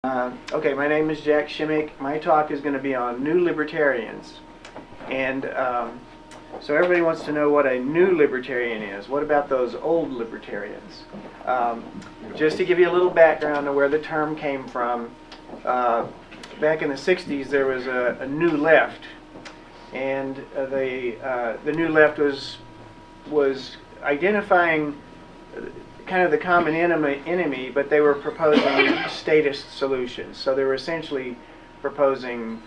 Okay, my name is Jack Shimek. My talk is going to be on new libertarians. And so everybody wants to know what a new libertarian is. What about those old libertarians? Just to give you a little background on where the term came from, back in the 60s there was a new left. And the new left was identifying kind of the common enemy, but they were proposing statist solutions. So they were essentially proposing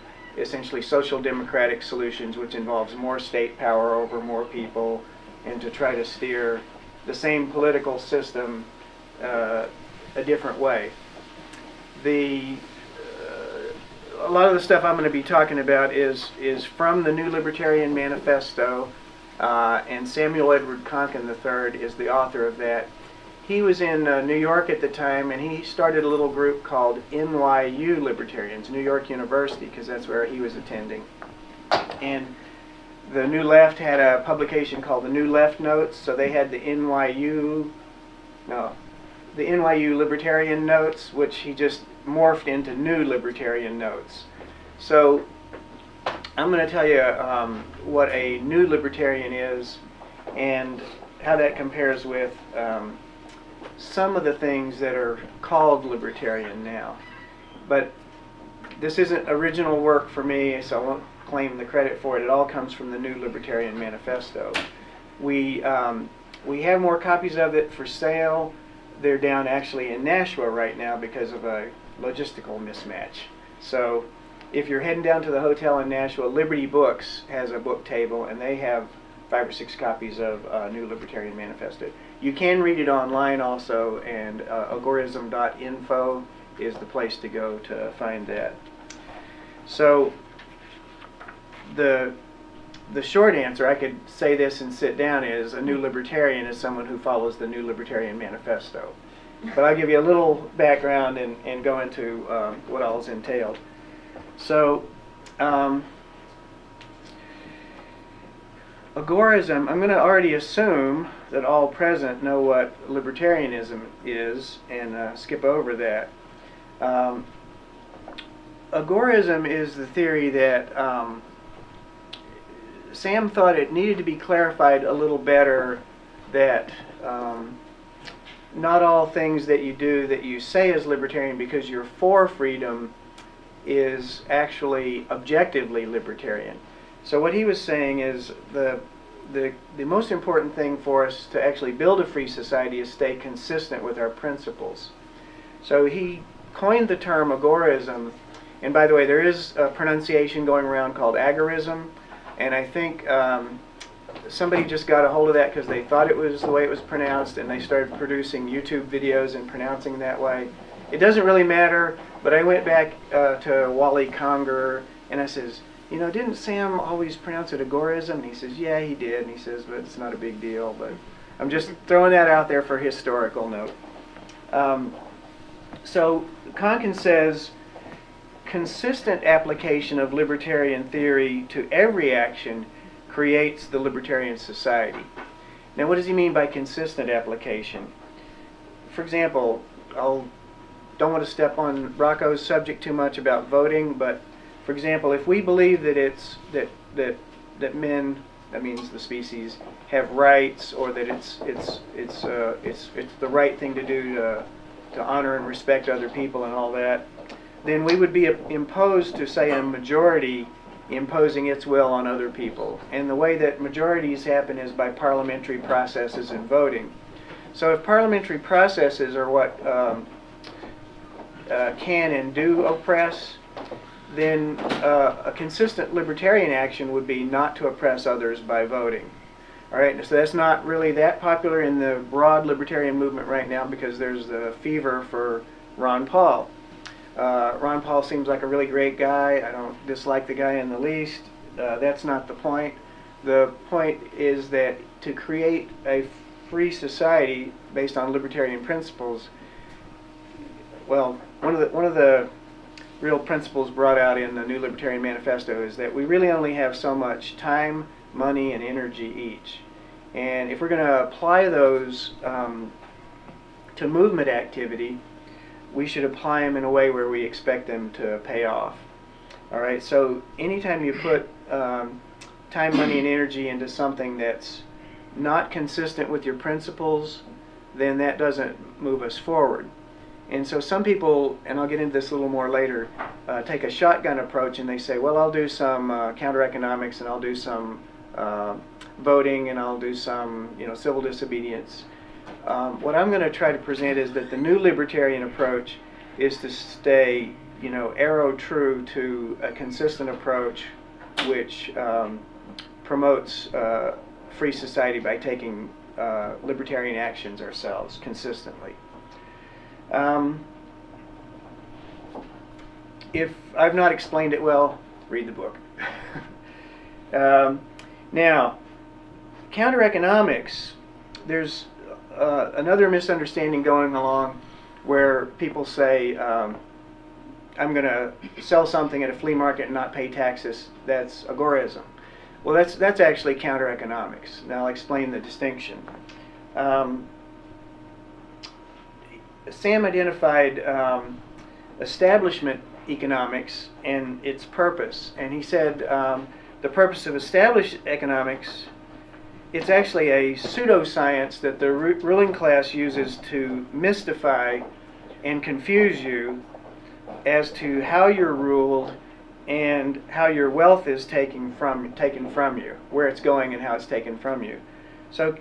social democratic solutions, which involves more state power over more people, and to try to steer the same political system a different way. A lot of the stuff I'm going to be talking about is from the new Libertarian Manifesto, and Samuel Edward Konkin III is the author of that. He was in New York at the time, and he started a little group called NYU Libertarians, New York University, because that's where he was attending. And the New Left had a publication called the New Left Notes, so they had the NYU Libertarian Notes, which he just morphed into New Libertarian Notes. So I'm going to tell you what a new libertarian is and how that compares with some of the things that are called libertarian now. But this isn't original work for me, so I won't claim the credit for it. It all comes from the new Libertarian Manifesto. We have more copies of it for sale. They're down actually in Nashua right now because of a logistical mismatch. So if you're heading down to the hotel in Nashua, Liberty Books has a book table, and they have 5 or 6 copies of New Libertarian Manifesto. You can read it online also, and agorism.info is the place to go to find that. So the short answer, I could say this and sit down, is a new libertarian is someone who follows the New Libertarian Manifesto. But I'll give you a little background and go into what all is entailed. So agorism, I'm going to already assume that all present know what libertarianism is and skip over that. Agorism is the theory that Sam thought it needed to be clarified a little better, that not all things that you do that you say as libertarian because you're for freedom is actually objectively libertarian. So what he was saying is the most important thing for us to actually build a free society is stay consistent with our principles. So he coined the term agorism, and by the way, there is a pronunciation going around called agorism, and I think somebody just got a hold of that because they thought it was the way it was pronounced, and they started producing YouTube videos and pronouncing that way. It doesn't really matter, but I went back to Wally Conger, and I says, you know, didn't Sam always pronounce it agorism? And he says, yeah, he did. And he says, but it's not a big deal. But I'm just throwing that out there for historical note. So Konkin says, consistent application of libertarian theory to every action creates the libertarian society. Now, what does he mean by consistent application? For example, don't want to step on Rocco's subject too much about voting, but for example, if we believe that that men, that means the species, have rights, or that it's the right thing to do to honor and respect other people and all that, then we would be imposed to, say, a majority imposing its will on other people. And the way that majorities happen is by parliamentary processes and voting. So if parliamentary processes are what can and do oppress, then a consistent libertarian action would be not to oppress others by voting. All right, so that's not really that popular in the broad libertarian movement right now because there's the fever for Ron Paul. Ron Paul seems like a really great guy. I don't dislike the guy in the least. That's not the point. The point is that to create a free society based on libertarian principles, well, one of the real principles brought out in the New Libertarian Manifesto is that we really only have so much time, money, and energy each. And if we're going to apply those to movement activity, we should apply them in a way where we expect them to pay off. All right, so anytime you put time, money, and energy into something that's not consistent with your principles, then that doesn't move us forward. And so some people, and I'll get into this a little more later, take a shotgun approach and they say, well, I'll do some counter-economics, and I'll do some voting, and I'll do some civil disobedience. What I'm going to try to present is that the new libertarian approach is to stay arrow true to a consistent approach which promotes free society by taking libertarian actions ourselves consistently. If I've not explained it well, read the book. Now, counter-economics, there's another misunderstanding going along where people say, I'm going to sell something at a flea market and not pay taxes. That's agorism. Well, that's actually counter-economics. Now I'll explain the distinction. Sam identified establishment economics and its purpose, and he said the purpose of established economics, it's actually a pseudoscience that the ruling class uses to mystify and confuse you as to how you're ruled and how your wealth is taken from you, where it's going and how it's taken from you. So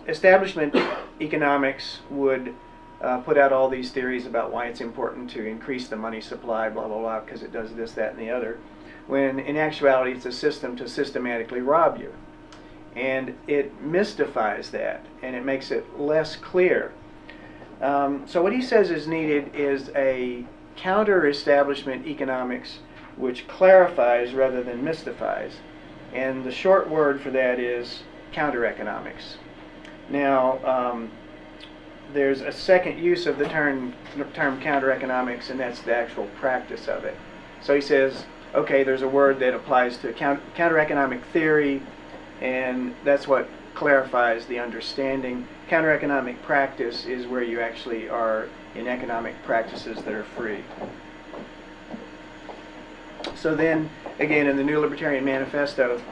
establishment economics would put out all these theories about why it's important to increase the money supply, blah, blah, blah, because it does this, that, and the other, when in actuality it's a system to systematically rob you. And it mystifies that, and it makes it less clear. So what he says is needed is a counter-establishment economics which clarifies rather than mystifies. And the short word for that is counter-economics. Now, there's a second use of the term counter-economics, and that's the actual practice of it. So he says, okay, there's a word that applies to counter-economic theory, and that's what clarifies the understanding. Counter-economic practice is where you actually are in economic practices that are free. So then, again, in the New Libertarian Manifesto,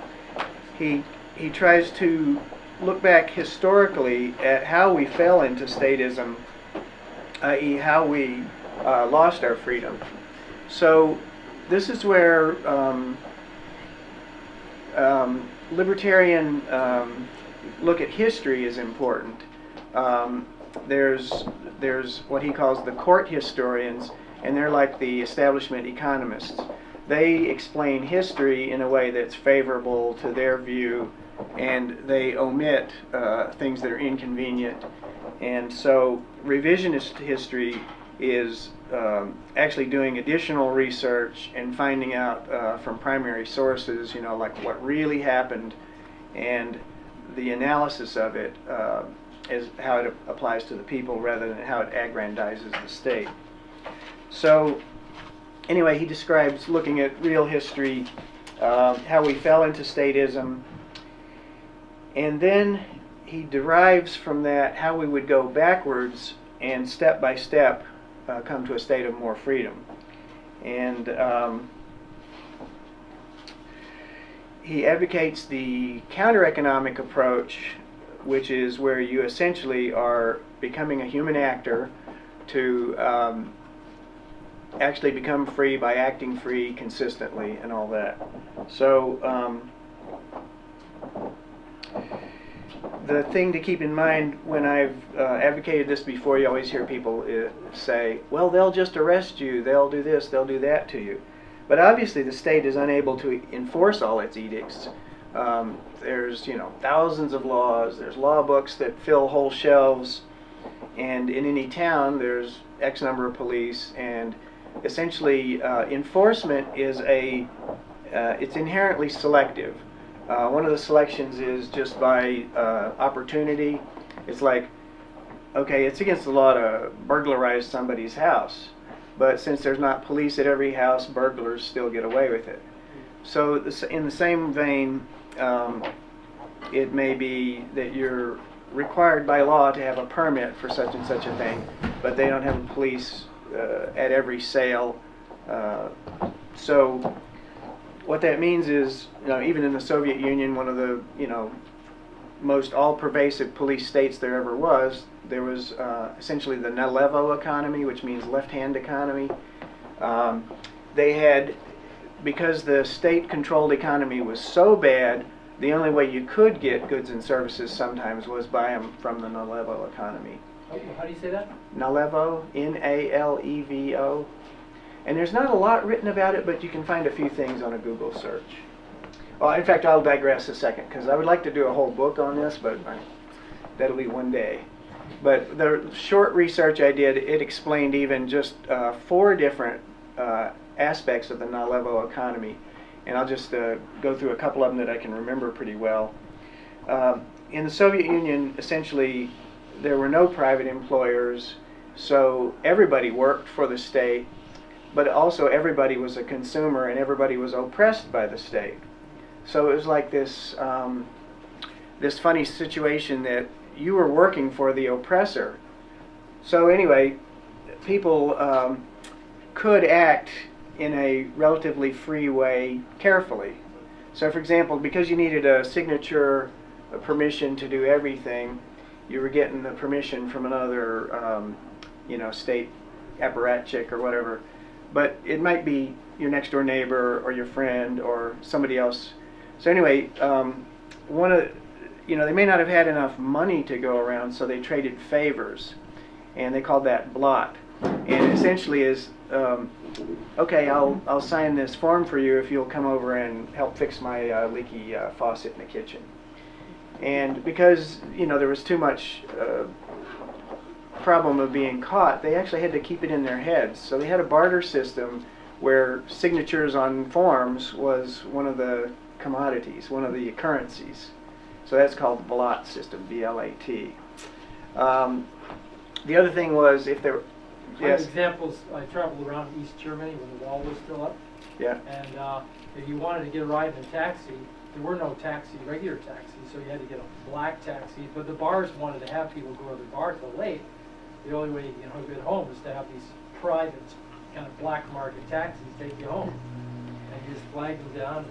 he tries to look back historically at how we fell into statism, i.e. how we lost our freedom. So this is where libertarian look at history is important. There's what he calls the court historians, and they're like the establishment economists. They explain history in a way that's favorable to their view, and they omit things that are inconvenient. And so revisionist history is actually doing additional research and finding out from primary sources, like what really happened, and the analysis of it is how it applies to the people rather than how it aggrandizes the state. So anyway, he describes looking at real history, how we fell into statism, and then he derives from that how we would go backwards and step by step come to a state of more freedom. And he advocates the counter-economic approach, which is where you essentially are becoming a human actor to actually become free by acting free consistently and all that. So the thing to keep in mind when I've advocated this before, you always hear people say, well, they'll just arrest you, they'll do this, they'll do that to you. But obviously the state is unable to enforce all its edicts. There's thousands of laws, there's law books that fill whole shelves, and in any town there's X number of police, and essentially enforcement is it's inherently selective. One of the selections is just by opportunity. It's like, okay, it's against the law to burglarize somebody's house, but since there's not police at every house, burglars still get away with it. So in the same vein, it may be that you're required by law to have a permit for such and such a thing, but they don't have a police at every sale. So what that means is, even in the Soviet Union, one of the most all-pervasive police states there ever was, there was essentially the Nalevo economy, which means left-hand economy. They had, because the state-controlled economy was so bad, the only way you could get goods and services sometimes was buy them from the Nalevo economy. How do you say that? Nalevo, N-A-L-E-V-O. And there's not a lot written about it, but you can find a few things on a Google search. Well, in fact, I'll digress a second, because I would like to do a whole book on this, but that'll be one day. But the short research I did, it explained even just 4 different aspects of the Nalevo economy. And I'll just go through a couple of them that I can remember pretty well. In the Soviet Union, essentially, there were no private employers, so everybody worked for the state, but also everybody was a consumer and everybody was oppressed by the state. So it was like this, this funny situation that you were working for the oppressor. So anyway, people could act in a relatively free way carefully. So for example, because you needed a signature, a permission to do everything, you were getting the permission from another state apparatchik or whatever. But it might be your next door neighbor or your friend or somebody else. So anyway, they may not have had enough money to go around, so they traded favors, and they called that blot. And essentially is, okay, I'll sign this form for you if you'll come over and help fix my leaky faucet in the kitchen. And because there was too much problem of being caught, they actually had to keep it in their heads. So they had a barter system where signatures on forms was one of the commodities, one of the currencies. So that's called the blot system, B-L-A-T. The other thing was if there... Yes? Examples, I traveled around East Germany when the wall was still up. Yeah. And if you wanted to get a ride in a taxi, there were no regular taxis, so you had to get a black taxi. But the bars wanted to have people go to the bar till late. The only way you can get home is to have these private kind of black market taxis take you home, and you just flag them down.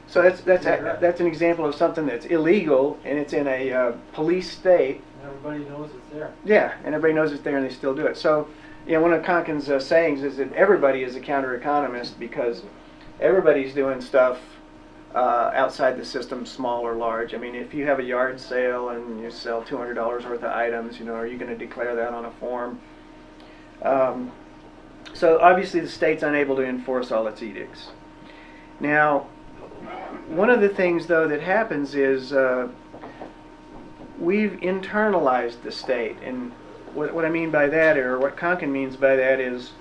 So that's an example of something that's illegal, and it's in a police state. And everybody knows it's there. Yeah, and everybody knows it's there, and they still do it. So, one of Konkin's sayings is that everybody is a counter-economist because everybody's doing stuff outside the system, small or large. I mean, if you have a yard sale and you sell $200 worth of items, are you going to declare that on a form? So obviously the state's unable to enforce all its edicts. Now, one of the things, though, that happens is we've internalized the state. And what I mean by that, or what Konkin means by that is,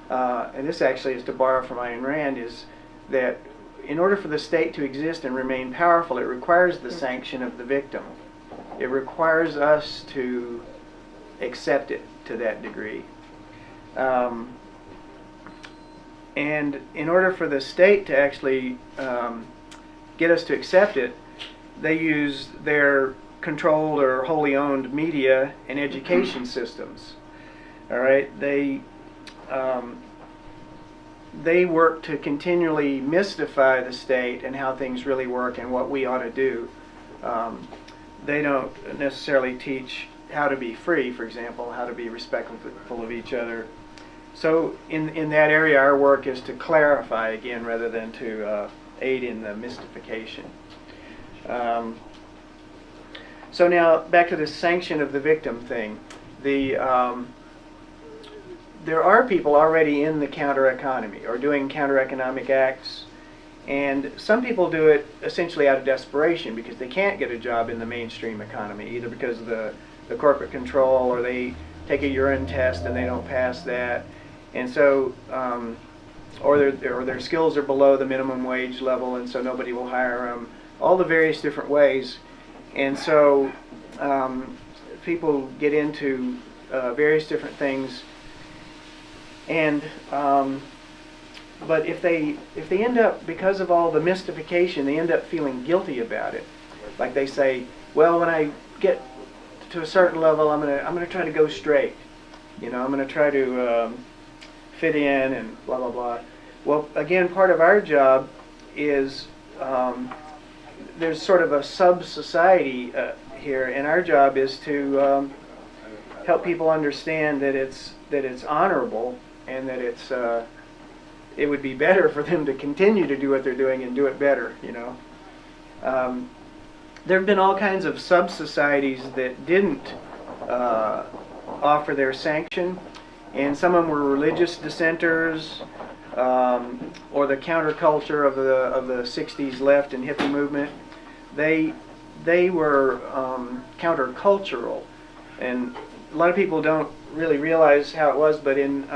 and this actually is to borrow from Ayn Rand, is that in order for the state to exist and remain powerful, it requires the sanction of the victim. It requires us to accept it to that degree. And in order for the state to actually get us to accept it, they use their controlled or wholly owned media and education systems. All right, they work to continually mystify the state and how things really work and what we ought to do. They don't necessarily teach how to be free, for example, how to be respectful of each other. So in that area, our work is to clarify again rather than to aid in the mystification. So now back to the sanction of the victim thing. There are people already in the counter-economy or doing counter-economic acts, and some people do it essentially out of desperation because they can't get a job in the mainstream economy, either because of the corporate control, or they take a urine test and they don't pass that, and so or their skills are below the minimum wage level, and so nobody will hire them. All the various different ways, and so people get into various different things. And but if they end up, because of all the mystification, they end up feeling guilty about it. Like they say, well, when I get to a certain level, I'm gonna try to go straight. You know, I'm going to try to fit in and blah, blah, blah. Well, again, part of our job is there's sort of a sub-society here, and our job is to help people understand that it's honorable and that it would be better for them to continue to do what they're doing and do it better, you know. There have been all kinds of sub-societies that didn't offer their sanction, and some of them were religious dissenters, or the counterculture of the 60s left and hippie movement. They were countercultural, and a lot of people don't really realize how it was, but in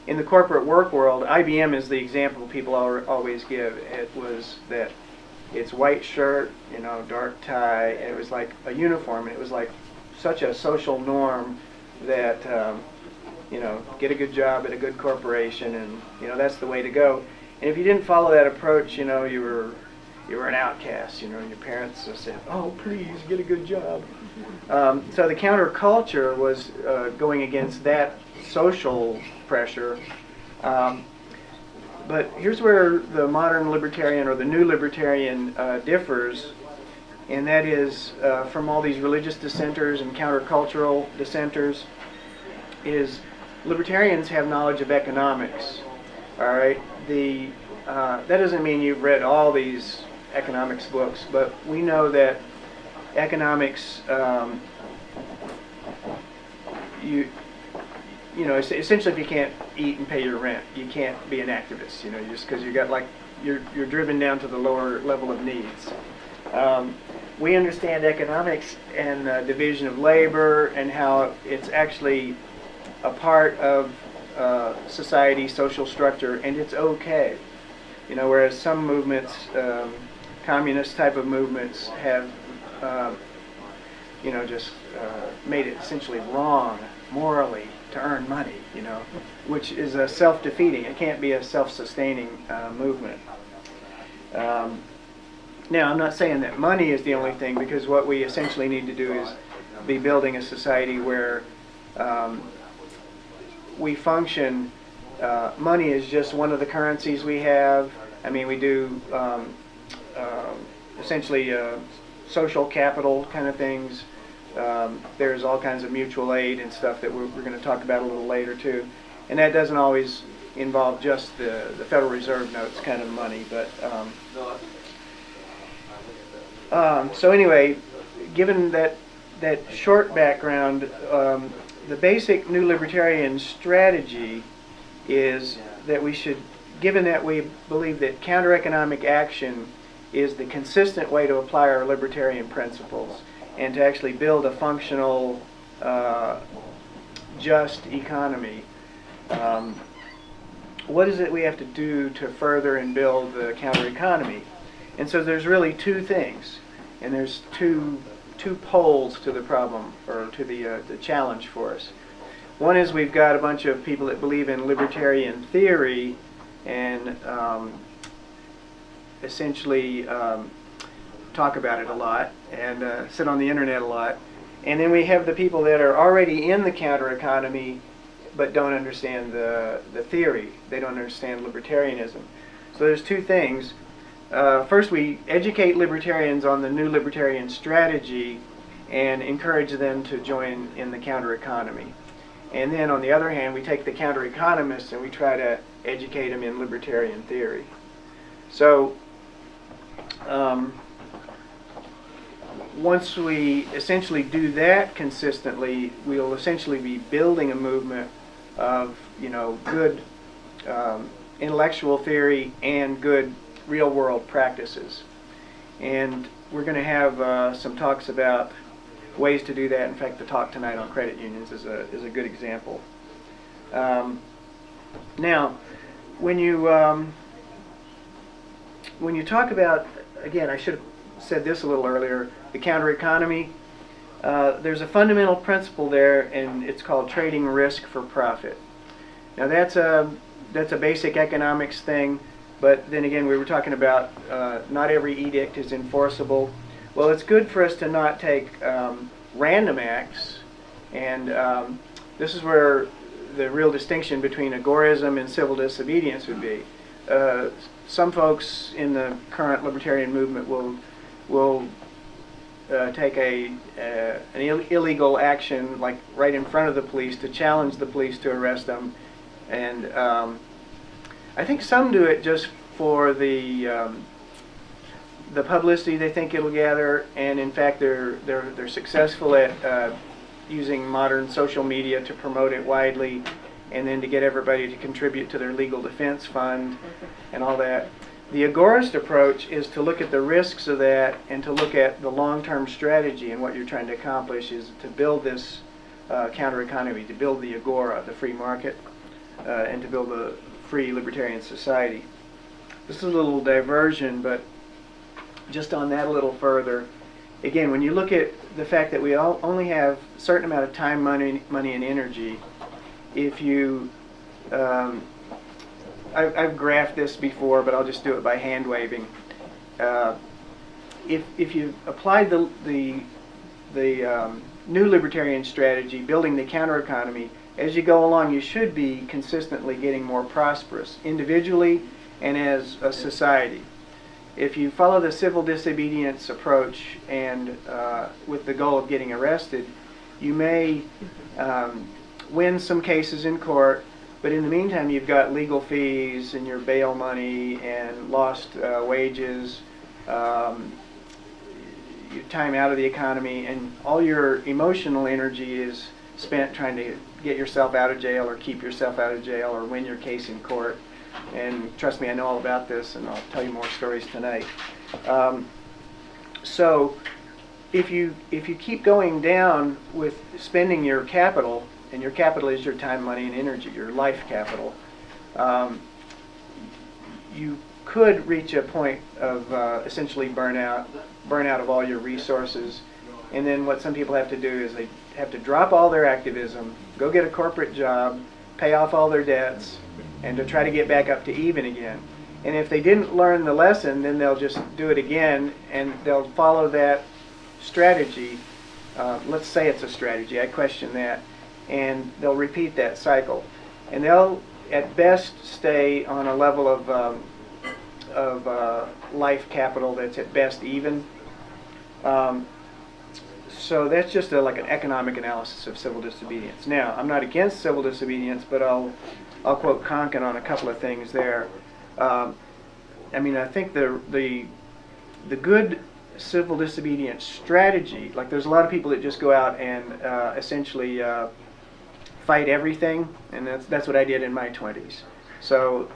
the corporate work world, IBM is the example people always give. It was that it's white shirt, you know, dark tie, and it was like a uniform, and it was like such a social norm that you know, get a good job at a good corporation, and you know, that's the way to go. And if you didn't follow that approach, you know, you were an outcast. You know, your parents said, "Oh, please get a good job." So the counterculture was going against that social pressure. But here's where the modern libertarian or the new libertarian differs, and that is from all these religious dissenters and countercultural dissenters, is libertarians have knowledge of economics. All right, that doesn't mean you've read all these economics books, but we know that economics, you know, essentially, if you can't eat and pay your rent, you can't be an activist. You know, just because you got like you're driven down to the lower level of needs. We understand economics and division of labor and how it's actually a part of society, social structure, and it's okay. You know, whereas some movements, communist type of movements, have you know, just made it essentially wrong morally to earn money, you know, which is a self-defeating. It can't be a self-sustaining movement. Now, I'm not saying that money is the only thing, because what we essentially need to do is be building a society where we function. Money is just one of the currencies we have. I mean, we do essentially social capital kind of things. There's all kinds of mutual aid and stuff that we're going to talk about a little later too, and that doesn't always involve just the Federal Reserve notes kind of money. But so anyway, given that short background, the basic New Libertarian strategy is that we should, given that we believe that counter-economic action is the consistent way to apply our libertarian principles and to actually build a functional, just economy, what is it we have to do to further and build the counter-economy? And so there's really two things, and there's two poles to the problem, or to the challenge for us. One is we've got a bunch of people that believe in libertarian theory and essentially talk about it a lot and sit on the internet a lot. And then we have the people that are already in the counter-economy but don't understand the theory. They don't understand libertarianism. So there's two things. First, we educate libertarians on the new libertarian strategy and encourage them to join in the counter-economy. And then, on the other hand, we take the counter-economists and we try to educate them in libertarian theory. So, once we essentially do that consistently, we'll essentially be building a movement of, you know, good intellectual theory and good real-world practices. And we're going to have some talks about ways to do that. In fact, the talk tonight on credit unions is a good example. Now, when you talk about, again, I should have said this a little earlier, the counter-economy, there's a fundamental principle there, and it's called trading risk for profit. Now, that's a basic economics thing. But then again, we were talking about not every edict is enforceable. Well, it's good for us to not take random acts and this is where the real distinction between agorism and civil disobedience would be. Some folks in the current libertarian movement will take an illegal action, like right in front of the police, to challenge the police to arrest them, and I think some do it just for the publicity they think it'll gather, and in fact they're successful at using modern social media to promote it widely, and then to get everybody to contribute to their legal defense fund and all that. The agorist approach is to look at the risks of that and to look at the long-term strategy, and what you're trying to accomplish is to build this counter-economy, to build the agora, the free market, and to build a free libertarian society. This is a little diversion, but just on that a little further, again, when you look at the fact that we all only have a certain amount of time, money, and energy, if you, I've graphed this before, but I'll just do it by hand waving. If you applied the new libertarian strategy, building the counter-economy, as you go along, you should be consistently getting more prosperous, individually and as a society. If you follow the civil disobedience approach and with the goal of getting arrested, you may win some cases in court, but in the meantime you've got legal fees and your bail money and lost wages, your time out of the economy, and all your emotional energy is spent trying to get yourself out of jail or keep yourself out of jail or win your case in court. And trust me, I know all about this, and I'll tell you more stories tonight. So if you keep going down with spending your capital, and your capital is your time, money, and energy, your life capital, you could reach a point of essentially burnout of all your resources. And then what some people have to do is they have to drop all their activism, go get a corporate job, pay off all their debts, and to try to get back up to even again. And if they didn't learn the lesson, then they'll just do it again, and they'll follow that strategy. Let's say it's a strategy, I question that, and they'll repeat that cycle. And they'll at best stay on a level of life capital that's at best even. So that's just like an economic analysis of civil disobedience. Now, I'm not against civil disobedience, but I'll quote Konkin on a couple of things there. I mean, I think the good civil disobedience strategy, like there's a lot of people that just go out and essentially fight everything, and that's what I did in my 20s. So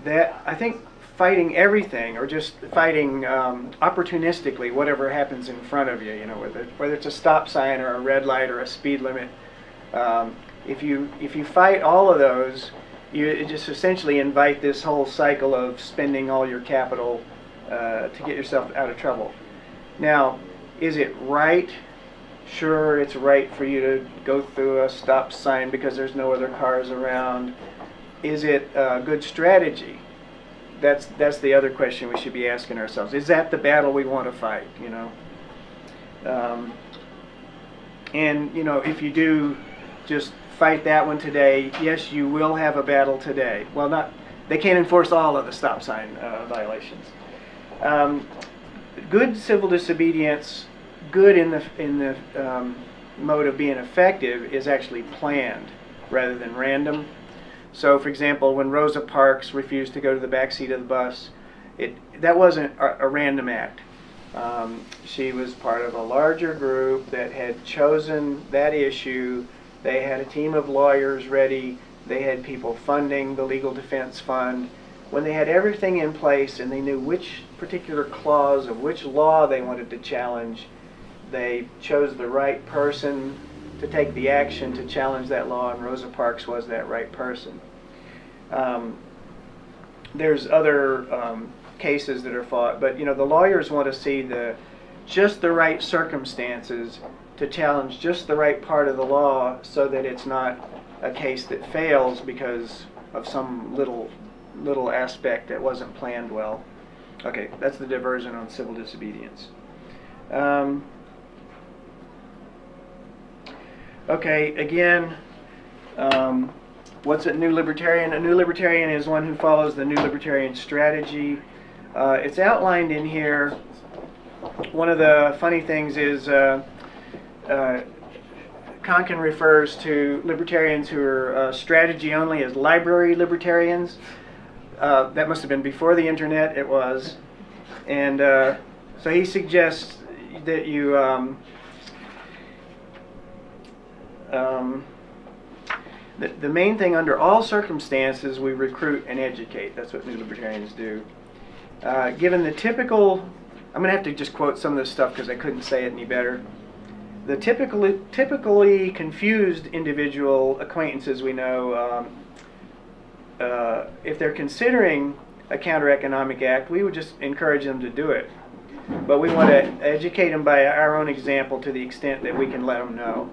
that, I think, fighting everything, or just fighting opportunistically whatever happens in front of you, you know, whether it's a stop sign or a red light or a speed limit. If you fight all of those, you just essentially invite this whole cycle of spending all your capital to get yourself out of trouble. Now, is it right? Sure, it's right for you to go through a stop sign because there's no other cars around. Is it a good strategy? That's the other question we should be asking ourselves. Is that the battle we want to fight? You know, and you know, if you do just fight that one today, yes, you will have a battle today. Well, they can't enforce all of the stop sign violations. Good civil disobedience, good in the mode of being effective, is actually planned rather than random. So, for example, when Rosa Parks refused to go to the back seat of the bus, that wasn't a random act. She was part of a larger group that had chosen that issue. They had a team of lawyers ready. They had people funding the legal defense fund. When they had everything in place and they knew which particular clause of which law they wanted to challenge, they chose the right person to take the action to challenge that law, and Rosa Parks was that right person. There's other cases that are fought, but you know, the lawyers want to see just the right circumstances to challenge just the right part of the law, so that it's not a case that fails because of some little aspect that wasn't planned well. Okay, that's the diversion on civil disobedience. Okay, again, what's a new libertarian? A new libertarian is one who follows the new libertarian strategy. It's outlined in here. One of the funny things is Konkin refers to libertarians who are strategy only as library libertarians. That must have been before the internet. It was. And so he suggests that you the main thing, under all circumstances, we recruit and educate. That's what new libertarians do. Given the typical, I'm going to have to just quote some of this stuff because I couldn't say it any better. The typically confused individual acquaintances we know, if they're considering a counter-economic act, we would just encourage them to do it. But we want to educate them by our own example to the extent that we can let them know.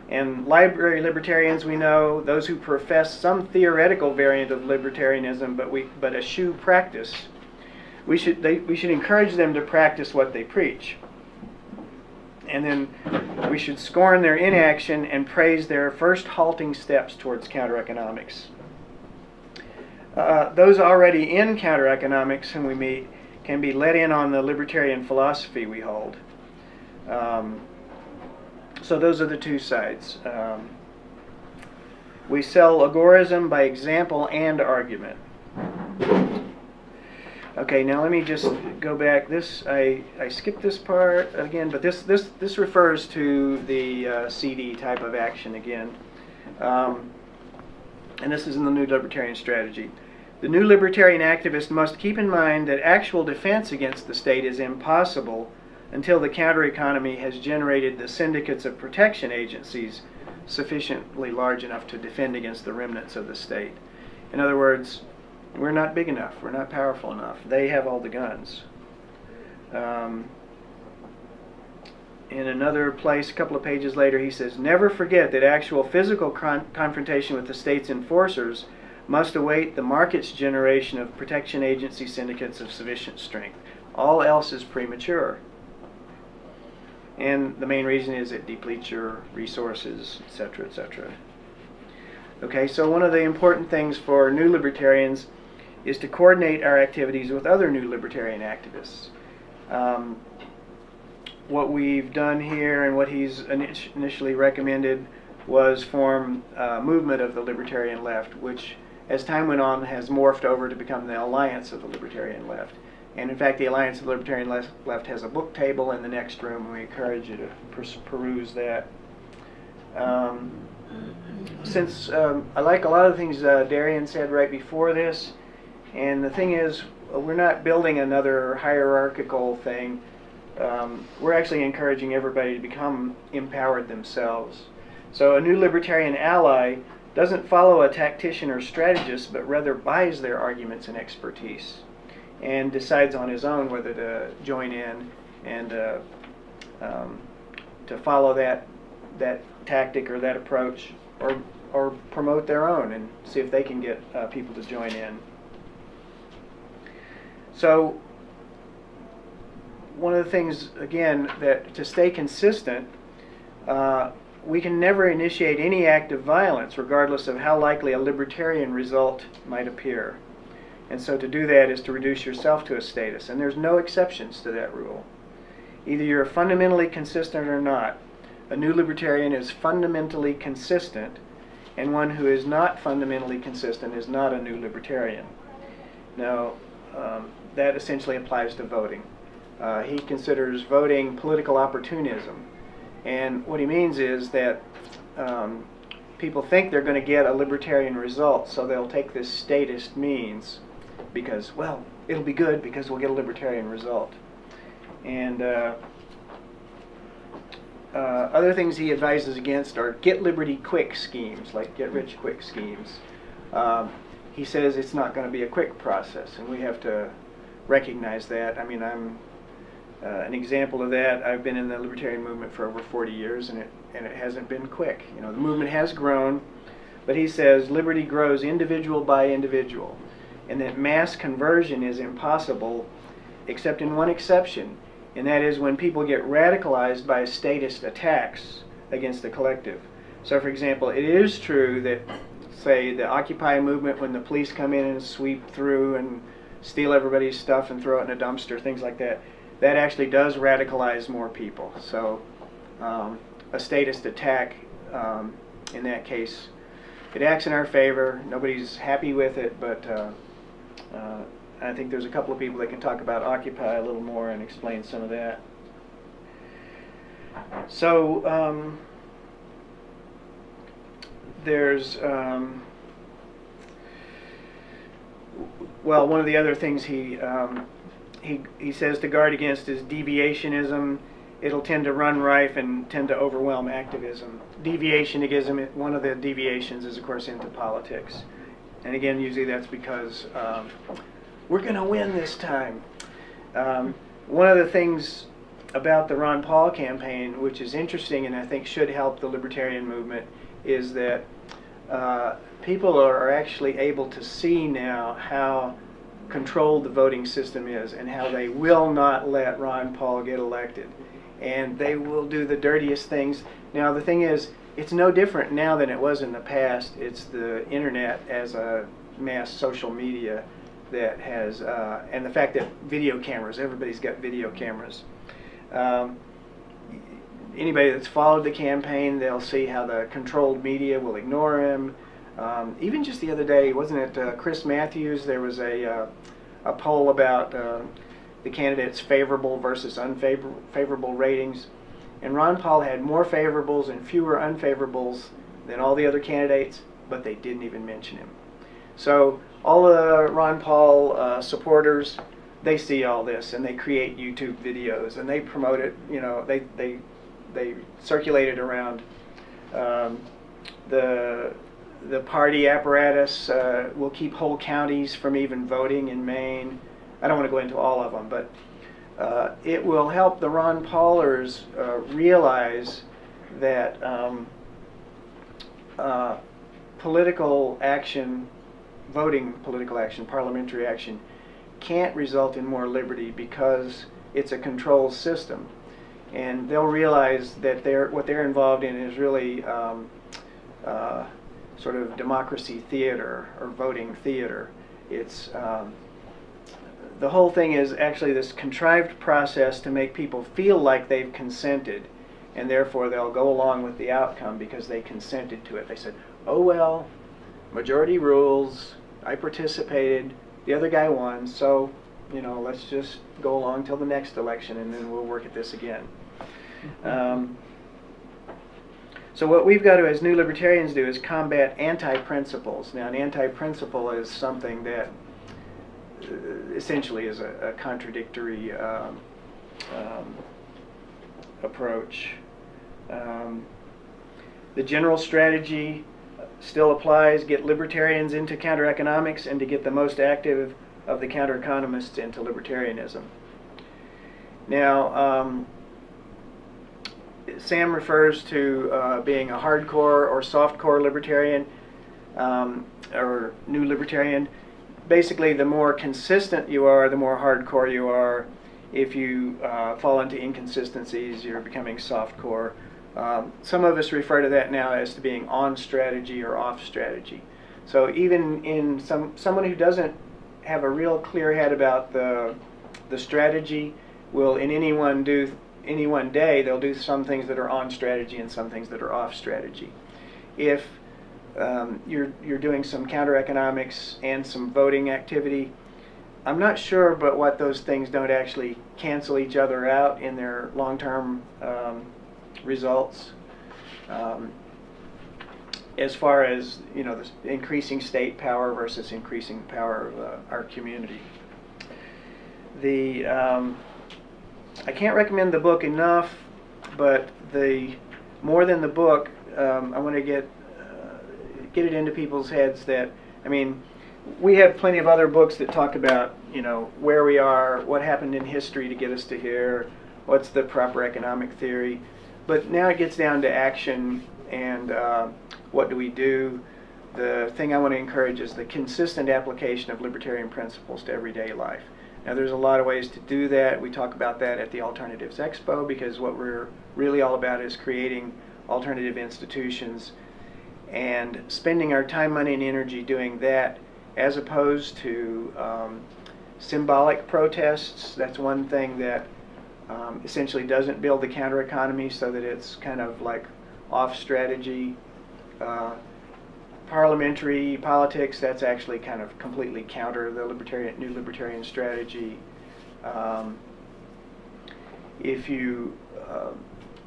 And library libertarians, we know, those who profess some theoretical variant of libertarianism but eschew practice, we should encourage them to practice what they preach. And then we should scorn their inaction and praise their first halting steps towards counter-economics. Those already in counter-economics whom we meet can be let in on the libertarian philosophy we hold. So those are the two sides. We sell agorism by example and argument. Okay, now let me just go back. This I skipped this part again, but this refers to the CD type of action again, and this is in the New Libertarian Strategy. The new libertarian activist must keep in mind that actual defense against the state is impossible until the counter-economy has generated the syndicates of protection agencies sufficiently large enough to defend against the remnants of the state. In other words, we're not big enough, we're not powerful enough. They have all the guns. In another place, a couple of pages later, he says, never forget that actual physical confrontation with the state's enforcers must await the market's generation of protection agency syndicates of sufficient strength. All else is premature. And the main reason is it depletes your resources, etc., etc. Okay, so one of the important things for new libertarians is to coordinate our activities with other new libertarian activists. What we've done here and what he's initially recommended was form a movement of the libertarian left, which as time went on has morphed over to become the Alliance of the Libertarian Left. And in fact, the Alliance of the Libertarian Left has a book table in the next room, and we encourage you to peruse that. Since I like a lot of the things Darian said right before this, and the thing is, we're not building another hierarchical thing. We're actually encouraging everybody to become empowered themselves. So a new libertarian ally doesn't follow a tactician or strategist, but rather buys their arguments and expertise and decides on his own whether to join in and to follow that tactic or that approach, or promote their own and see if they can get people to join in. So one of the things, again, that to stay consistent, we can never initiate any act of violence regardless of how likely a libertarian result might appear. And so to do that is to reduce yourself to a status, and there's no exceptions to that rule. Either you're fundamentally consistent or not. A new libertarian is fundamentally consistent, and one who is not fundamentally consistent is not a new libertarian. Now, that essentially applies to voting. He considers voting political opportunism. And what he means is that people think they're going to get a libertarian result, so they'll take this statist means because, well, it'll be good because we'll get a libertarian result. And other things he advises against are get liberty quick schemes, like get rich quick schemes. He says it's not going to be a quick process, and we have to recognize that. I mean, I'm an example of that. I've been in the libertarian movement for over 40 years, and it hasn't been quick. You know, the movement has grown, but he says liberty grows individual by individual, and that mass conversion is impossible except in one exception, and that is when people get radicalized by statist attacks against the collective. So for example, it is true that, say, the Occupy movement, when the police come in and sweep through and steal everybody's stuff and throw it in a dumpster, things like that, that actually does radicalize more people. So a statist attack, in that case, it acts in our favor. Nobody's happy with it, but I think there's a couple of people that can talk about Occupy a little more and explain some of that. So there's well, one of the other things he says to guard against is deviationism. It'll tend to run rife and tend to overwhelm activism. Deviationism, one of the deviations is, of course, into politics. And again, usually that's because we're going to win this time. One of the things about the Ron Paul campaign, which is interesting and I think should help the libertarian movement, is that people are actually able to see now how controlled the voting system is and how they will not let Ron Paul get elected. And they will do the dirtiest things. Now the thing is, it's no different now than it was in the past. It's the internet as a mass social media that has, and the fact that video cameras, everybody's got video cameras. Anybody that's followed the campaign, they'll see how the controlled media will ignore him. Even just the other day, wasn't it Chris Matthews, there was a poll about the candidates' favorable versus unfavorable ratings, and Ron Paul had more favorables and fewer unfavorables than all the other candidates, but they didn't even mention him. So all the Ron Paul supporters, they see all this and they create YouTube videos and they promote it. You know, they circulate it around. The party apparatus will keep whole counties from even voting in Maine. I don't want to go into all of them, but it will help the Ron Paulers realize that political action, voting political action, parliamentary action, can't result in more liberty because it's a controlled system. And they'll realize that what they're involved in is really sort of democracy theater or voting theater. It's the whole thing is actually this contrived process to make people feel like they've consented, and therefore they'll go along with the outcome because they consented to it. They said, oh well, majority rules, I participated, the other guy won, so you know, let's just go along till the next election and then we'll work at this again. So what we've got to, as new libertarians, do is combat anti-principles. Now, an anti-principle is something that essentially is a contradictory approach. The general strategy still applies: get libertarians into counter-economics and to get the most active of the counter-economists into libertarianism. Now, Sam refers to being a hardcore or softcore libertarian or new libertarian. Basically, the more consistent you are, the more hardcore you are. If you fall into inconsistencies, you're becoming softcore. Some of us refer to that now as to being on strategy or off strategy. So even in someone who doesn't have a real clear head about the strategy will in any one day they'll do some things that are on strategy and some things that are off strategy. If you're doing some counter-economics and some voting activity, I'm not sure but what those things don't actually cancel each other out in their long-term results. As far as, you know, the increasing state power versus increasing power of our community. I can't recommend the book enough, but more than the book, I want to get it into people's heads that, I mean, we have plenty of other books that talk about, you know, where we are, what happened in history to get us to here, what's the proper economic theory, but now it gets down to action and what do we do. The thing I want to encourage is the consistent application of libertarian principles to everyday life. Now there's a lot of ways to do that. We talk about that at the Alternatives Expo because what we're really all about is creating alternative institutions, and spending our time, money, and energy doing that as opposed to symbolic protests. That's one thing that essentially doesn't build the counter economy, so that it's kind of like off strategy. Parliamentary politics, that's actually kind of completely counter the new libertarian strategy. If you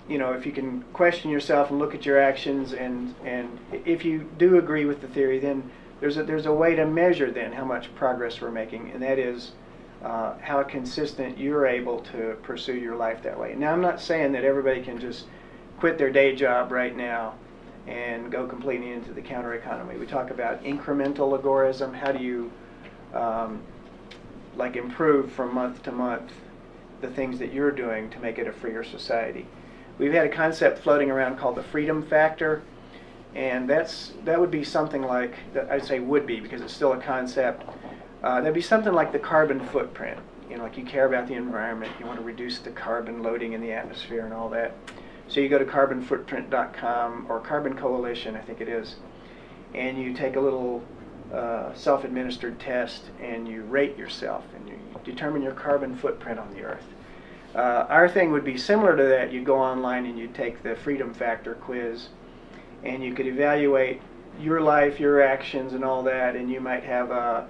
if you can question yourself and look at your actions, and if you do agree with the theory, then there's a way to measure then how much progress we're making, and that is how consistent you're able to pursue your life that way. Now, I'm not saying that everybody can just quit their day job right now and go completely into the counter economy. We talk about incremental agorism. How do you like improve from month to month the things that you're doing to make it a freer society? We've had a concept floating around called the freedom factor, and that would be something like, I'd say would be because it's still a concept. That'd be something like the carbon footprint. Like you care about the environment, you want to reduce the carbon loading in the atmosphere and all that. So you go to carbonfootprint.com or Carbon Coalition, I think it is, and you take a little self-administered test and you rate yourself and you determine your carbon footprint on the earth. Our thing would be similar to that. You'd go online and you'd take the freedom factor quiz, and you could evaluate your life, your actions, and all that, and you might have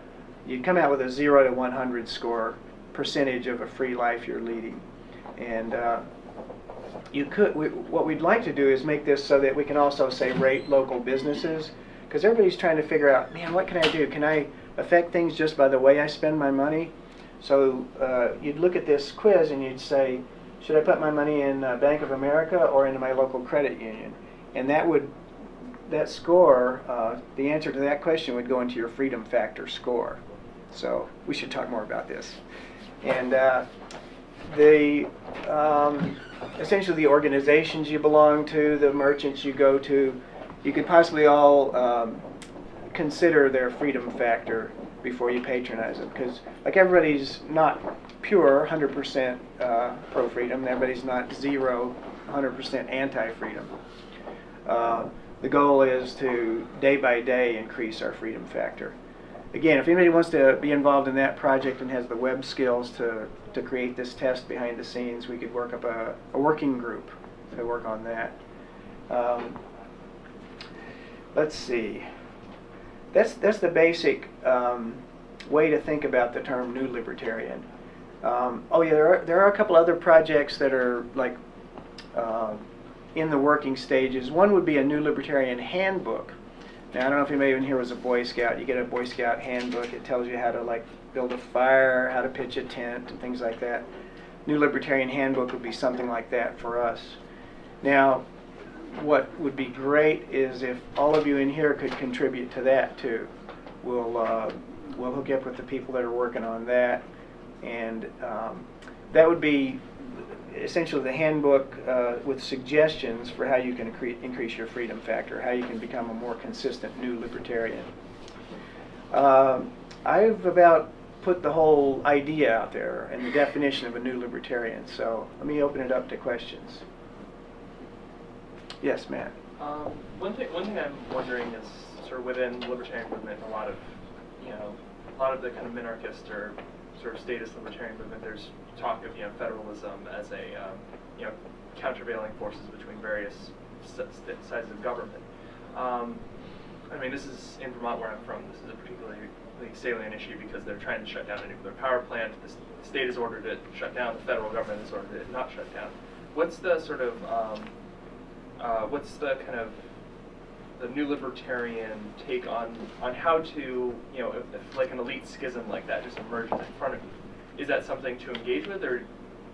you'd come out with a 0 to 100 score percentage of a free life you're leading. And what we'd like to do is make this so that we can also say rate local businesses, because everybody's trying to figure out, man, what can I do? Can I affect things just by the way I spend my money? So you'd look at this quiz and you'd say, should I put my money in Bank of America or into my local credit union? And that score, the answer to that question would go into your freedom factor score. So we should talk more about this. And essentially the organizations you belong to, the merchants you go to, you could possibly all consider their freedom factor before you patronize them, because like everybody's not pure 100% pro-freedom, and everybody's not 100% anti-freedom. The goal is to day by day increase our freedom factor. Again, if anybody wants to be involved in that project and has the web skills to create this test behind the scenes, we could work up a working group to work on that. Let's see. That's the basic way to think about the term New Libertarian. Oh yeah, there are a couple other projects that are like in the working stages. One would be a New Libertarian Handbook. Now, I don't know if anybody in here was a Boy Scout. You get a Boy Scout handbook. It tells you how to like build a fire, how to pitch a tent, and things like that. New Libertarian Handbook would be something like that for us. Now, what would be great is if all of you in here could contribute to that too. We'll hook you up with the people that are working on that, and that would be essentially the handbook with suggestions for how you can increase your freedom factor, how you can become a more consistent New Libertarian. I've about put the whole idea out there and the definition of a New Libertarian, so let me open it up to questions. Yes, Matt. One thing I'm wondering is sort of within the libertarian movement, a lot of the kind of minarchist or sort of statist libertarian movement, there's talk of federalism as a countervailing forces between various sides of government. I mean, this is in Vermont where I'm from. This is a particularly salient issue because they're trying to shut down a nuclear power plant. The state has ordered it shut down. The federal government has ordered it not shut down. What's the sort of what's the kind of the New Libertarian take on how to, if like an elite schism like that just emerges in front of you, is that something to engage with, or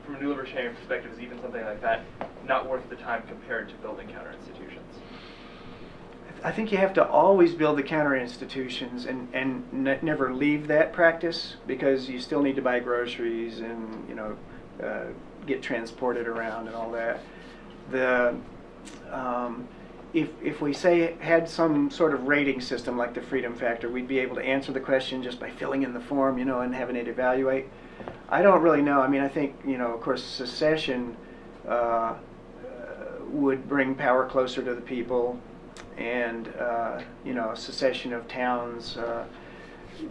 from a New Libertarian perspective, is even something like that not worth the time compared to building counter institutions? I think you have to always build the counter institutions and never leave that practice, because you still need to buy groceries and get transported around and all that. If we had some sort of rating system like the freedom factor, we'd be able to answer the question just by filling in the form, and having it evaluate. I don't really know. I mean, I think, of course, secession would bring power closer to the people, and you know, secession of towns,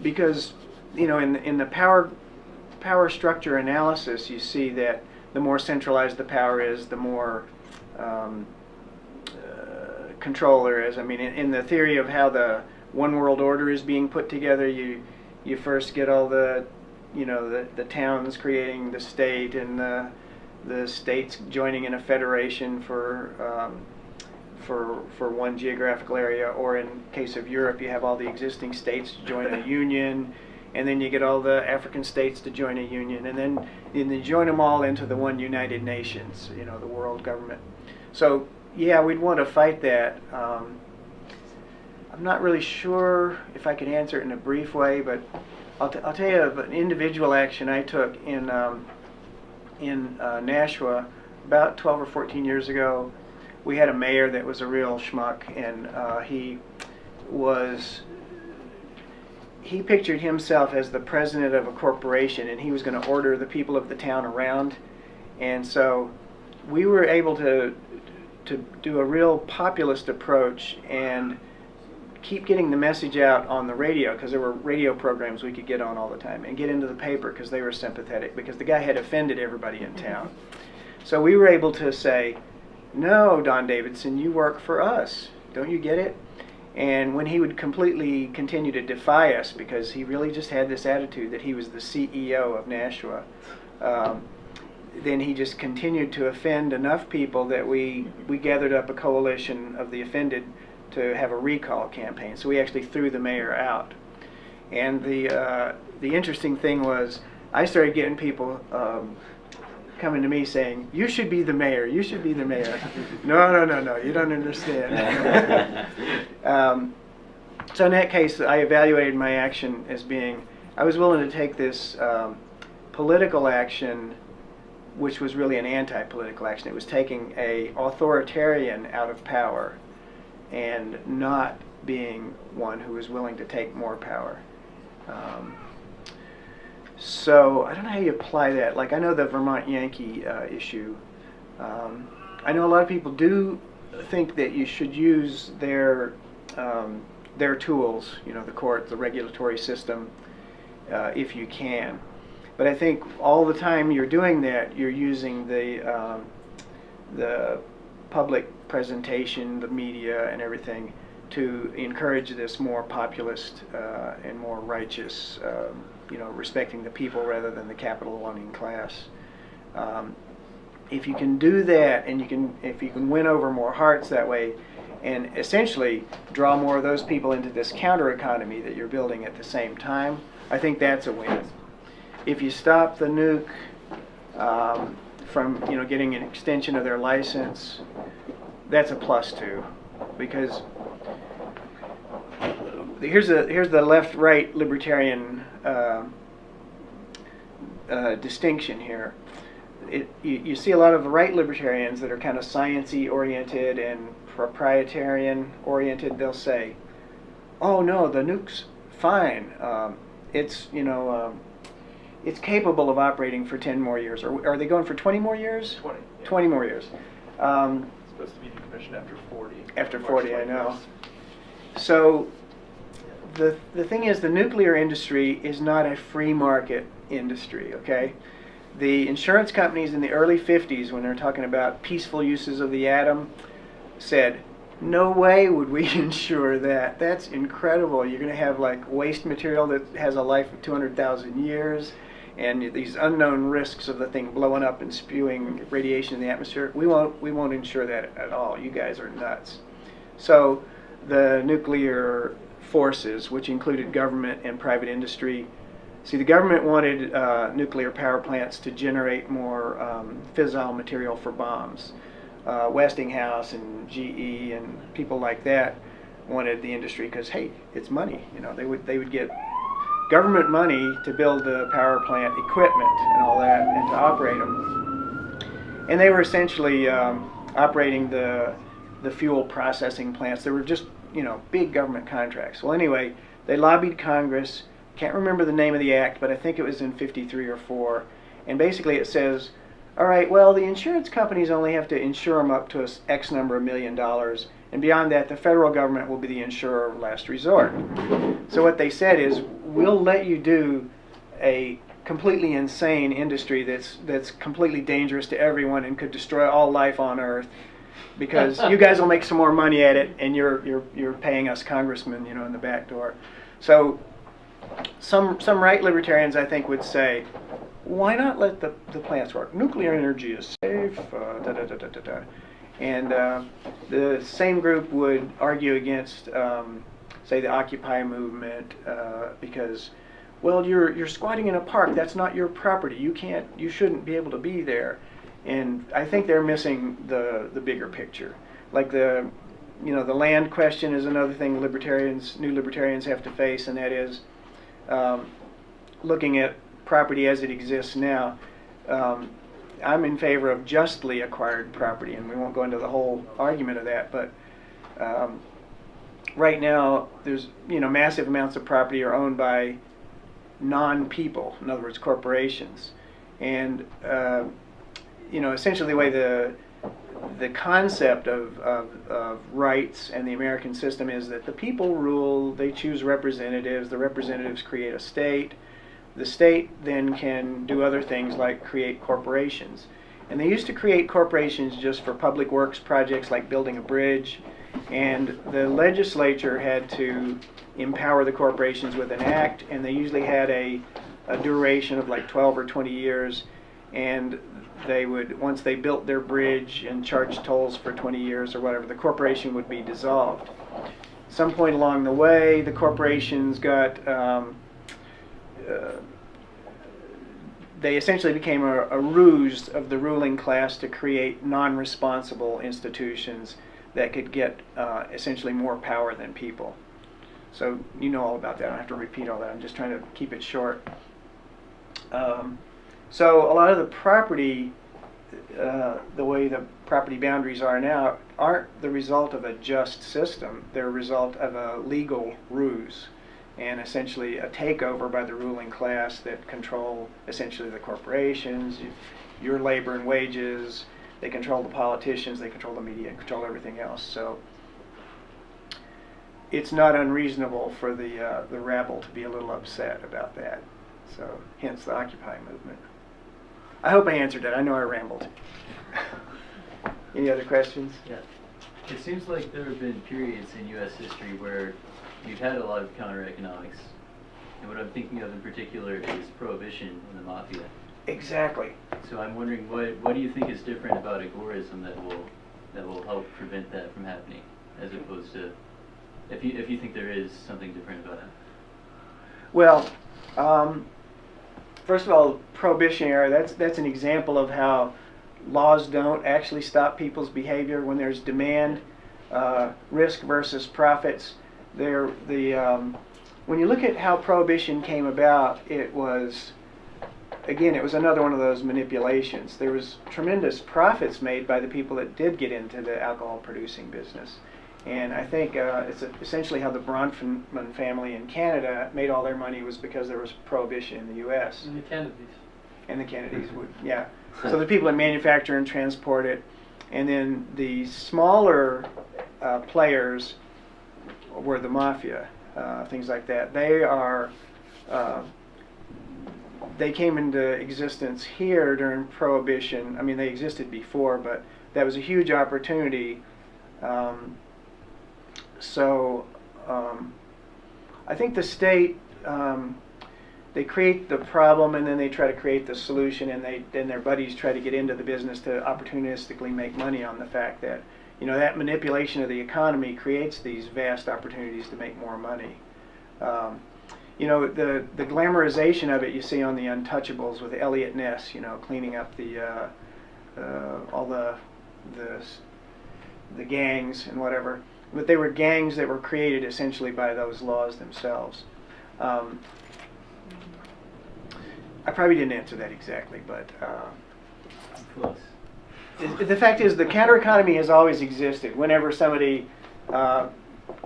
because you know, in the power structure analysis, you see that the more centralized the power is, the more control there is. I mean, in the theory of how the one world order is being put together, you first get all the, you know, the towns creating the state, and the states joining in a federation for one geographical area, or in case of Europe, you have all the existing states join a union, and then you get all the African states to join a union, and then you join them all into the one United Nations, you know, the world government. So yeah, we'd want to fight that. I'm not really sure if I could answer it in a brief way, but I'll tell you of an individual action I took in Nashua about 12 or 14 years ago. We had a mayor that was a real schmuck, and he pictured himself as the president of a corporation, and he was going to order the people of the town around. And so we were able to do a real populist approach and keep getting the message out on the radio, because there were radio programs we could get on all the time, and get into the paper because they were sympathetic, because the guy had offended everybody in town. So we were able to say, no, Don Davidson, you work for us. Don't you get it? And when he would completely continue to defy us, because he really just had this attitude that he was the CEO of Nashua, then he just continued to offend enough people that we gathered up a coalition of the offended to have a recall campaign. So we actually threw the mayor out. And the interesting thing was, I started getting people coming to me saying, you should be the mayor, you should be the mayor. No, you don't understand. So in that case, I evaluated my action as being, I was willing to take this political action, which was really an anti-political action. It was taking an authoritarian out of power and not being one who was willing to take more power. So I don't know how you apply that. Like, I know the Vermont Yankee issue. I know a lot of people do think that you should use their tools, you know, the court, the regulatory system, if you can. But I think all the time you're doing that, you're using the public presentation, the media, and everything to encourage this more populist and more righteous, you know, respecting the people rather than the capital-owning class. If you can do that, and if you can win over more hearts that way, and essentially draw more of those people into this counter economy that you're building at the same time, I think that's a win. If you stop the nuke from, you know, getting an extension of their license, that's a plus too, because here's the left-right libertarian distinction here. You see a lot of right libertarians that are kind of science-y oriented and proprietarian oriented. They'll say, "Oh no, the nuke's fine. It's, you know, it's capable of operating for 10 more years." Or are they going for 20 more years? 20. Yeah. 20 more years. It's supposed to be decommissioned after 40. After 40, I know. So the thing is, the nuclear industry is not a free market industry, okay? The insurance companies in the early 50s, when they're talking about peaceful uses of the atom, said, no way would we insure that. That's incredible. You're going to have like waste material that has a life of 200,000 years, and these unknown risks of the thing blowing up and spewing radiation in the atmosphere. We won't insure that at all. You guys are nuts. So the nuclear forces, which included government and private industry, see, the government wanted nuclear power plants to generate more fissile material for bombs. Westinghouse and GE and people like that wanted the industry because, hey, it's money. You know, they would get government money to build the power plant equipment and all that, and to operate them. And they were essentially operating the fuel processing plants. They were just, you know, big government contracts. Well, anyway, they lobbied Congress. Can't remember the name of the act, but I think it was in 53 or 4. And basically it says, all right, well, the insurance companies only have to insure them up to X number of $1 million, and beyond that, the federal government will be the insurer of last resort. So what they said is, we'll let you do a completely insane industry that's completely dangerous to everyone and could destroy all life on Earth, because you guys will make some more money at it, and you're paying us congressmen, you know, in the back door. So some right libertarians, I think, would say, why not let the plants work? Nuclear energy is safe, And the same group would argue against, say, the Occupy movement, because, well, you're squatting in a park. That's not your property. You shouldn't be able to be there. And I think they're missing the bigger picture. Like the land question is another thing new libertarians have to face, and that is looking at property as it exists now. I'm in favor of justly acquired property, and we won't go into the whole argument of that, but right now there's massive amounts of property are owned by non-people, in other words, corporations, and essentially the way the concept of rights and the American system is that the people rule, they choose representatives, the representatives create a state, the state then can do other things like create corporations. And they used to create corporations just for public works projects like building a bridge, and the legislature had to empower the corporations with an act, and they usually had a duration of like 12 or 20 years, and they would, once they built their bridge and charged tolls for 20 years or whatever, the corporation would be dissolved. At some point along the way, the corporations got they essentially became a ruse of the ruling class to create non-responsible institutions that could get essentially more power than people. So you know all about that. I don't have to repeat all that. I'm just trying to keep it short. So a lot of the property, the way the property boundaries are now, aren't the result of a just system. They're a result of a legal ruse, and essentially a takeover by the ruling class that control essentially the corporations, your labor and wages. They control the politicians, they control the media, control everything else. So it's not unreasonable for the rabble to be a little upset about that. So hence the Occupy movement. I hope I answered that. I know I rambled. Any other questions? Yeah. It seems like there have been periods in U.S. history where we've had a lot of counter-economics. And what I'm thinking of in particular is prohibition and the mafia. Exactly. So I'm wondering, what do you think is different about agorism that will help prevent that from happening, as opposed to, if you think there is something different about it? Well, first of all, prohibition era, that's an example of how laws don't actually stop people's behavior. When there's demand, risk versus profits, when you look at how prohibition came about, it was another one of those manipulations. There was tremendous profits made by the people that did get into the alcohol producing business. And I think it's essentially how the Bronfman family in Canada made all their money, was because there was prohibition in the U.S. And the Kennedys. And the Kennedys would, yeah. So the people that manufacture and transport it, and then the smaller players were the mafia, things like that. They came into existence here during Prohibition. I mean, they existed before, but that was a huge opportunity. I think the state, they create the problem and then they try to create the solution, and then their buddies try to get into the business to opportunistically make money on the fact that, that manipulation of the economy creates these vast opportunities to make more money. The glamorization of it you see on the Untouchables with Elliot Ness, cleaning up all the gangs and whatever. But they were gangs that were created essentially by those laws themselves. I probably didn't answer that exactly, but Close. The fact is the counter-economy has always existed. Whenever somebody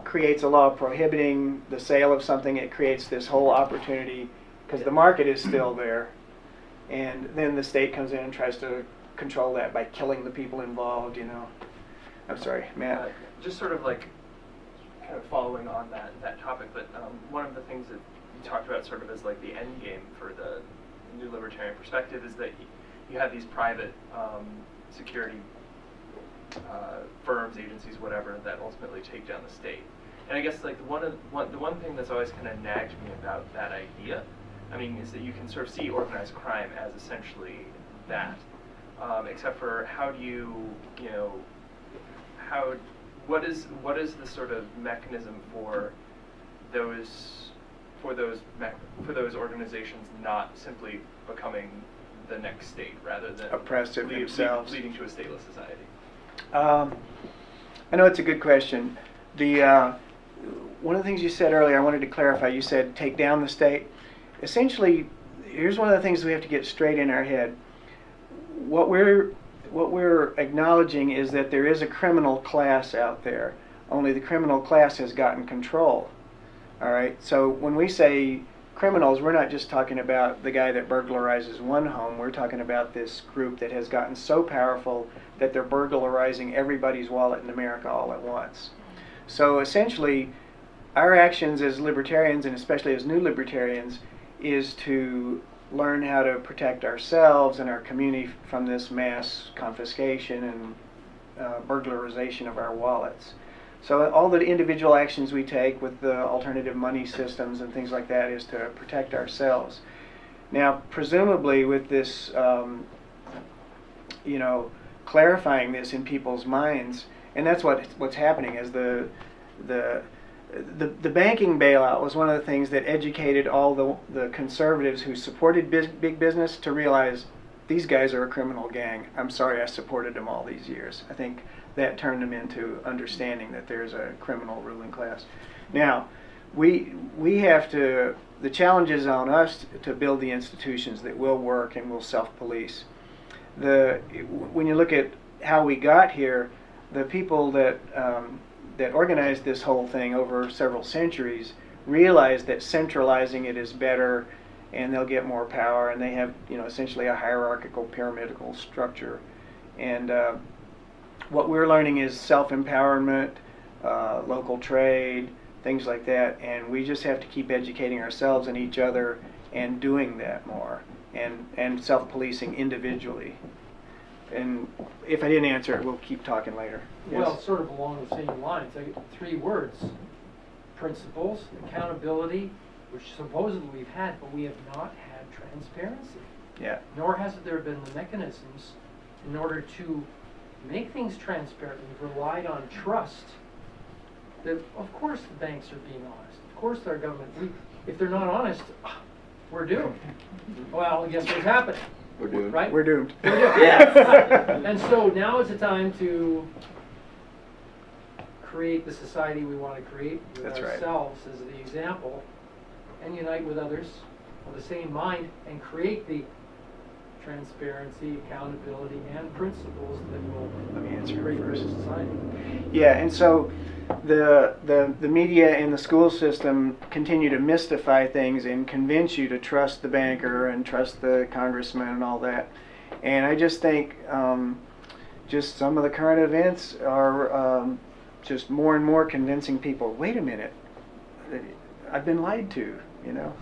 creates a law prohibiting the sale of something, it creates this whole opportunity because the market is still there. And then the state comes in and tries to control that by killing the people involved, you know. I'm sorry, Matt. Just sort of like kind of following on that topic, but one of the things that you talked about sort of as like the end game for the new libertarian perspective is that you have these private security firms, agencies, whatever, that ultimately take down the state. And I guess like the one thing that's always kind of nagged me about that idea, I mean, is that you can sort of see organized crime as essentially that, except for how do you know, what is the sort of mechanism for those organizations not simply becoming the next state rather than oppressive themselves, leading to a stateless society? I know it's a good question. The one of the things you said earlier, I wanted to clarify. You said take down the state. Essentially, here's one of the things we have to get straight in our head. What we're acknowledging is that there is a criminal class out there. Only the criminal class has gotten control. All right. So when we say criminals, we're not just talking about the guy that burglarizes one home. We're talking about this group that has gotten so powerful that they're burglarizing everybody's wallet in America all at once. So essentially, our actions as libertarians, and especially as new libertarians, is to learn how to protect ourselves and our community from this mass confiscation and burglarization of our wallets. So all the individual actions we take with the alternative money systems and things like that is to protect ourselves. Now, presumably with this, you know, clarifying this in people's minds, and that's what's happening. Is the banking bailout was one of the things that educated all the conservatives who supported big business to realize these guys are a criminal gang. I'm sorry I supported them all these years. I think that turned them into understanding that there's a criminal ruling class. Now, we have to, the challenge is on us to build the institutions that will work and will self-police. When you look at how we got here, the people that organized this whole thing over several centuries realized that centralizing it is better, and they'll get more power, and they have, you know, essentially a hierarchical pyramidal structure. And what we're learning is self-empowerment, local trade, things like that, and we just have to keep educating ourselves and each other and doing that more, and self-policing individually. And if I didn't answer it, we'll keep talking later. Yes? Well, sort of along the same lines, three words: principles, accountability, which supposedly we've had, but we have not had transparency. Yeah. Nor has there been the mechanisms in order to make things transparent. We've relied on trust. Of course the banks are being honest. Of course our government, if they're not honest, we're doomed. Well, guess what's happening? We're doomed. Right? We're doomed. We're doomed. Yeah. And so now is the time to create the society we want to create with That's right. ourselves as the example, and unite with others with the same mind and create the transparency, accountability, and principles that will Let me answer create first. a society. Yeah, and so the media and the school system continue to mystify things and convince you to trust the banker and trust the congressman and all that. And I just think just some of the current events are just more and more convincing people, wait a minute, I've been lied to, you know.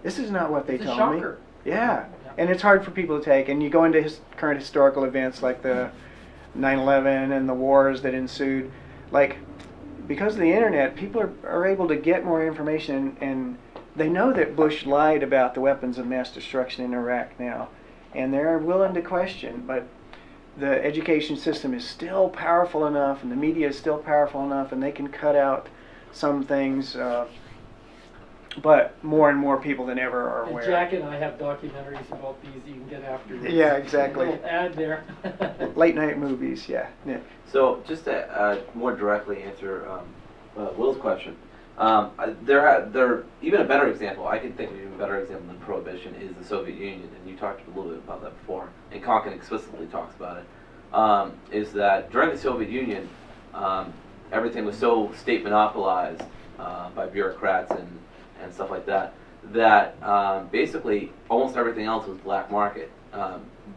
This is not what they It's a told shocker. me. Yeah, and it's hard for people to take. And you go into current historical events like the 9/11 and the wars that ensued. Like, because of the internet, people are able to get more information, and they know that Bush lied about the weapons of mass destruction in Iraq now, and they're willing to question. But the education system is still powerful enough, and the media is still powerful enough, and they can cut out some things. But more and more people than ever are And aware. Jack and I have documentaries about these you can get after this. Yeah, exactly. A little ad there. Late night movies, yeah. So just to more directly answer Will's question, there even a better example. I can think of an even better example than prohibition is the Soviet Union, and you talked a little bit about that before, and Konkin explicitly talks about it. Is that during the Soviet Union, everything was so state monopolized by bureaucrats and stuff like that, that basically almost everything else was black market.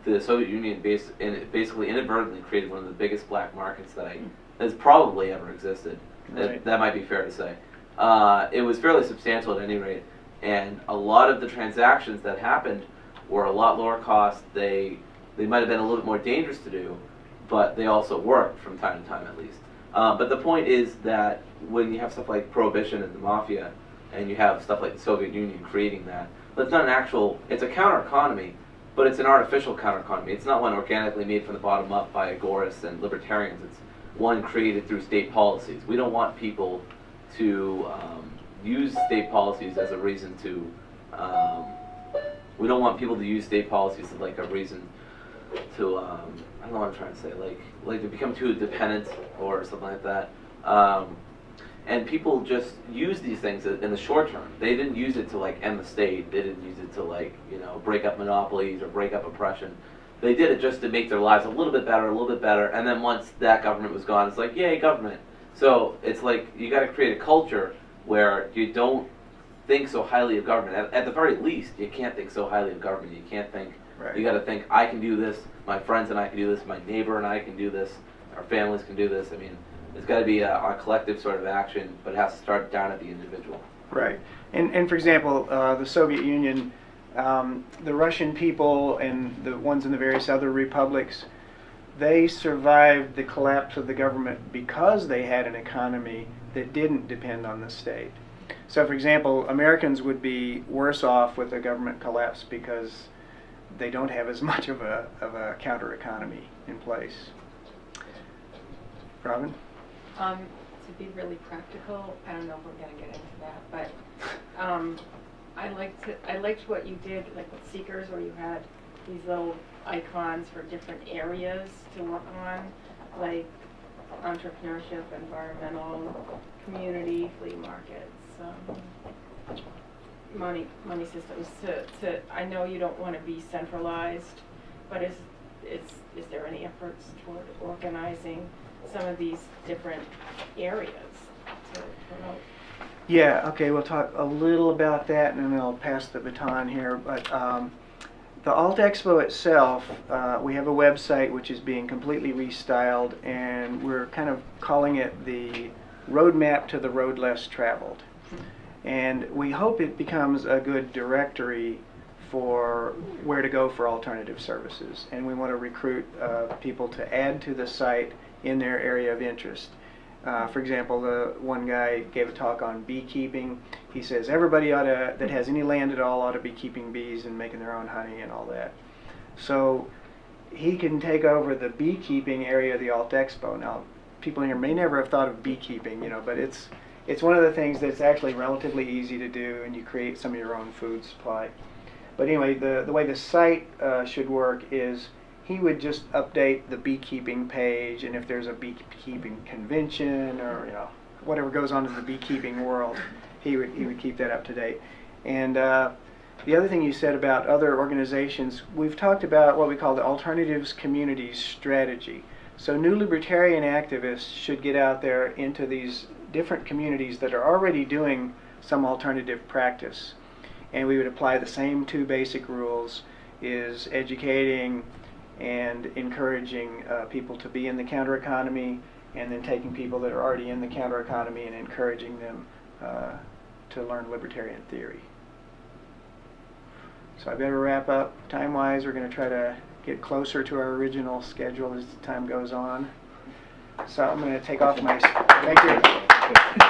the Soviet Union basically inadvertently created one of the biggest black markets that has probably ever existed. Right. That might be fair to say. It was fairly substantial at any rate, and a lot of the transactions that happened were a lot lower cost. They might have been a little bit more dangerous to do, but they also worked from time to time at least. But the point is that when you have stuff like Prohibition and the Mafia, and you have stuff like the Soviet Union creating that, but it's not an actual, it's a counter-economy, but it's an artificial counter-economy. It's not one organically made from the bottom up by agorists and libertarians. It's one created through state policies. We don't want people to use state policies as a reason to, we don't want people to use state policies as like a reason to, I don't know what I'm trying to say, like to become too dependent or something like that. And people just use these things in the short term. They didn't use it to like end the state. They didn't use it to like, you know, break up monopolies or break up oppression. They did it just to make their lives a little bit better, and then once that government was gone, it's like, yay, government. So it's like you got to create a culture where you don't think so highly of government. At the very least, you can't think so highly of government. You can't think, Right. you got to think, I can do this, my friends and I can do this, my neighbor and I can do this, our families can do this. I mean, it's got to be a collective sort of action, but it has to start down at the individual. Right. And for example, the Soviet Union, the Russian people and the ones in the various other republics, they survived the collapse of the government because they had an economy that didn't depend on the state. So for example, Americans would be worse off with a government collapse because they don't have as much of a counter economy in place. Robin? To be really practical, I don't know if we're going to get into that, but I liked what you did, like with Seekers, where you had these little icons for different areas to work on, like entrepreneurship, environmental, community, flea markets, money systems. I know you don't want to be centralized, but is there any efforts toward organizing some of these different areas to promote? Yeah, okay, we'll talk a little about that and then I'll pass the baton here. But the AltExpo itself, we have a website which is being completely restyled, and we're kind of calling it the roadmap to the road less traveled. And we hope it becomes a good directory for where to go for alternative services. And we want to recruit people to add to the site in their area of interest. For example, the one guy gave a talk on beekeeping. He says everybody that has any land at all ought to be keeping bees and making their own honey and all that. So he can take over the beekeeping area of the AltExpo. Now, people here may never have thought of beekeeping, you know, but it's one of the things that's actually relatively easy to do, and you create some of your own food supply. But anyway, the way the site should work is he would just update the beekeeping page, and if there's a beekeeping convention or, you know, whatever goes on in the beekeeping world, he would keep that up to date. And the other thing you said about other organizations, we've talked about what we call the Alternatives Communities Strategy. So new libertarian activists should get out there into these different communities that are already doing some alternative practice. And we would apply the same two basic rules, is educating and encouraging people to be in the counter economy, and then taking people that are already in the counter economy and encouraging them to learn libertarian theory. So I better wrap up. Time-wise, we're going to try to get closer to our original schedule as time goes on. So I'm going to take off my... Thank you.